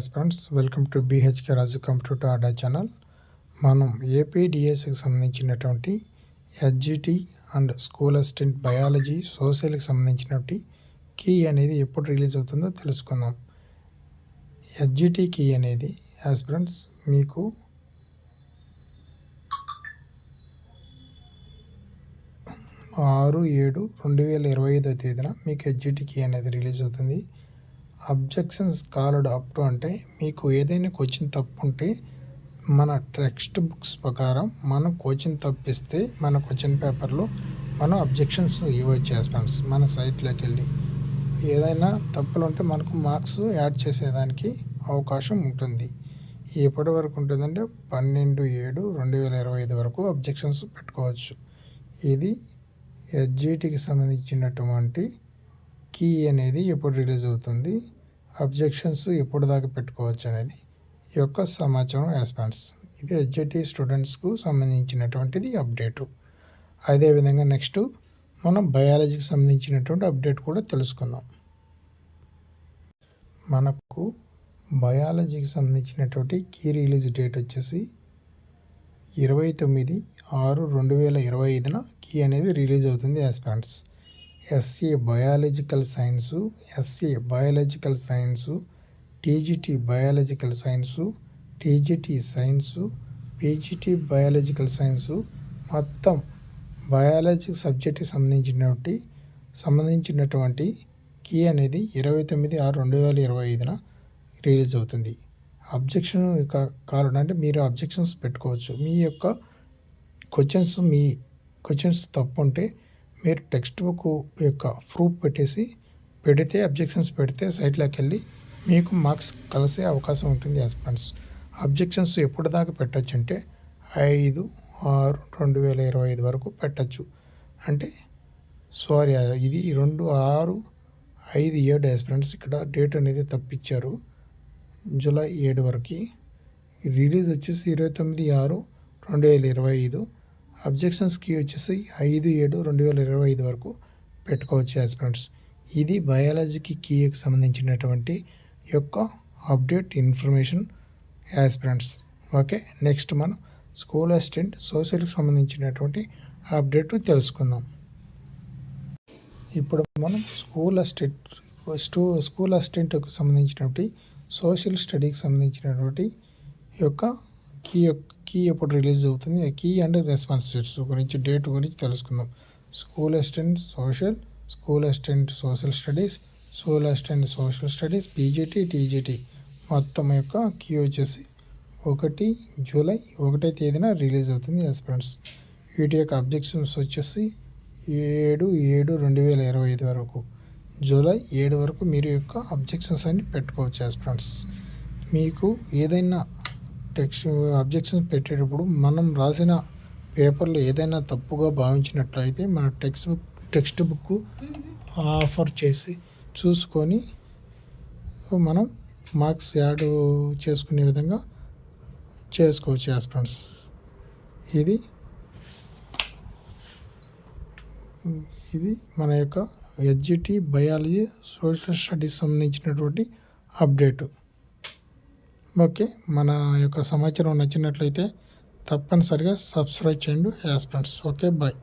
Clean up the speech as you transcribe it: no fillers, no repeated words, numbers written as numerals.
Friends, welcome to BHK Raju computer Adda channel. మనం ఏపీడిఎస్కి సంబంధించినటువంటి HGT and school assistant biology సోషల్కి సంబంధించినటువంటి కీ అనేది ఎప్పుడు రిలీజ్ అవుతుందో తెలుసుకుందాం. HGT కీ అనేది ఫ్రెండ్స్ మీకు 6/7/2025 తేదీన మీకు HGT కీ అనేది రిలీజ్ అవుతుంది. అబ్జెక్షన్స్ కాల్డ్ అప్ టు అంటే మీకు ఏదైనా క్వశ్చన్ తప్పు ఉంటే మన టెక్స్ట్ బుక్స్ ప్రకారం మనం క్వశ్చన్ తప్పిస్తే మన క్వశ్చన్ పేపర్లో మనం అబ్జెక్షన్స్ ఇవ్వచ్చు ఫ్రెండ్స్. మన సైట్లోకి వెళ్ళి ఏదైనా తప్పులు ఉంటే మనకు మార్క్స్ యాడ్ చేసేదానికి అవకాశం ఉంటుంది. ఎప్పటి వరకు ఉంటుందంటే 12/7/2025 వరకు అబ్జెక్షన్స్ పెట్టుకోవచ్చు. ఇది HGTకి సంబంధించినటువంటి కీ అనేది ఎప్పుడు రిలీజ్ అవుతుంది, అబ్జెక్షన్స్ ఎప్పుడు దాకా పెట్టుకోవచ్చు అనేది ఈ యొక్క సమాచారం ఫ్రెండ్స్. ఇది HGT స్టూడెంట్స్కు సంబంధించినటువంటిది అప్డేటు. అదేవిధంగా నెక్స్ట్ మనం బయాలజీకి సంబంధించినటువంటి అప్డేట్ కూడా తెలుసుకుందాం. మనకు బయాలజీకి సంబంధించినటువంటి కీ రిలీజ్ డేట్ వచ్చేసి 29/6/2025 కీ అనేది రిలీజ్ అవుతుంది friends. SC biological science, SC biological science, TGT biological science, TGT science, PGT biological science, మొత్తం బయాలజీ సబ్జెక్ట్కి సంబంధించినటువంటి కీ అనేది 29/6/2025 రిలీజ్ అవుతుంది. అబ్జెక్షన్ కారణం అంటే మీరు అబ్జెక్షన్స్ పెట్టుకోవచ్చు. మీ క్వశ్చన్స్ తప్పు ఉంటే మీరు టెక్స్ట్ బుక్ యొక్క ప్రూఫ్ పెడితే అబ్జెక్షన్స్ పెడితే సైట్లోకి వెళ్ళి మీకు మార్క్స్ కలిసే అవకాశం ఉంటుంది ఫ్రెండ్స్. అబ్జెక్షన్స్ ఎప్పుడు దాకా పెట్టచ్చు అంటే 5/6/2025 వరకు పెట్టచ్చు. అంటే ఇది 2/6/5/7 ఫ్రెండ్స్. ఇక్కడ డేట్ అనేది తప్పించారు. జూలై 7 వరకు రిలీజ్ వచ్చేసి 29/6/2025. అబ్జెక్షన్స్ కీ వచ్చేసి 5/7/2025 వరకు పెట్టుకోవచ్చు ఫ్రెండ్స్. ఇది బయాలజీకి కీకి సంబంధించినటువంటి యొక్క update information friends. Okay, next మనం స్కూల్ అసిస్టెంట్ సోషల్కి సంబంధించినటువంటి అప్డేట్ తెలుసుకుందాం. ఇప్పుడు మనం స్కూల్ అసిస్టెంట్కి సంబంధించినటువంటి సోషల్ స్టడీకి సంబంధించినటువంటి యొక్క కీ ఎప్పుడు రిలీజ్ అవుతుంది, కీ అండ్ రెస్పాన్సిబిలిటీస్ గురించి డేట్ గురించి తెలుసుకుందాం. School assistant social, school assistant social studies, school assistant social studies, PGT, TGT మొత్తం యొక్క కీ వచ్చేసి 1 జూలై 1 తేదీన రిలీజ్ అవుతుంది ఫ్రెండ్స్. వీటి యొక్క అబ్జెక్షన్స్ వచ్చేసి 7/7/2025 వరకు, జూలై 7 వరకు మీరు యొక్క అబ్జెక్షన్స్ అన్ని పెట్టుకోవచ్చు ఫ్రెండ్స్. మీకు ఏదైనా అబ్జెక్షన్స్ పెట్టేటప్పుడు మనం రాసిన పేపర్లో ఏదైనా తప్పుగా భావించినట్లయితే మన టెక్స్ట్ బుక్ ఆఫర్ చేసి చూసుకొని మనం మార్క్స్ యాడ్ చేసుకునే విధంగా చేసుకోవచ్చు ఫ్రెండ్స్. ఇది మన యొక్క HGT బయాలజీ సోషల్ స్టడీస్ సంబంధించినటువంటి అప్డేటు. ఓకే, మన యొక్క సమాచారం నచ్చినట్లయితే తప్పనిసరిగా సబ్స్క్రైబ్ చేయండి ఫ్రెండ్స్. Okay, bye.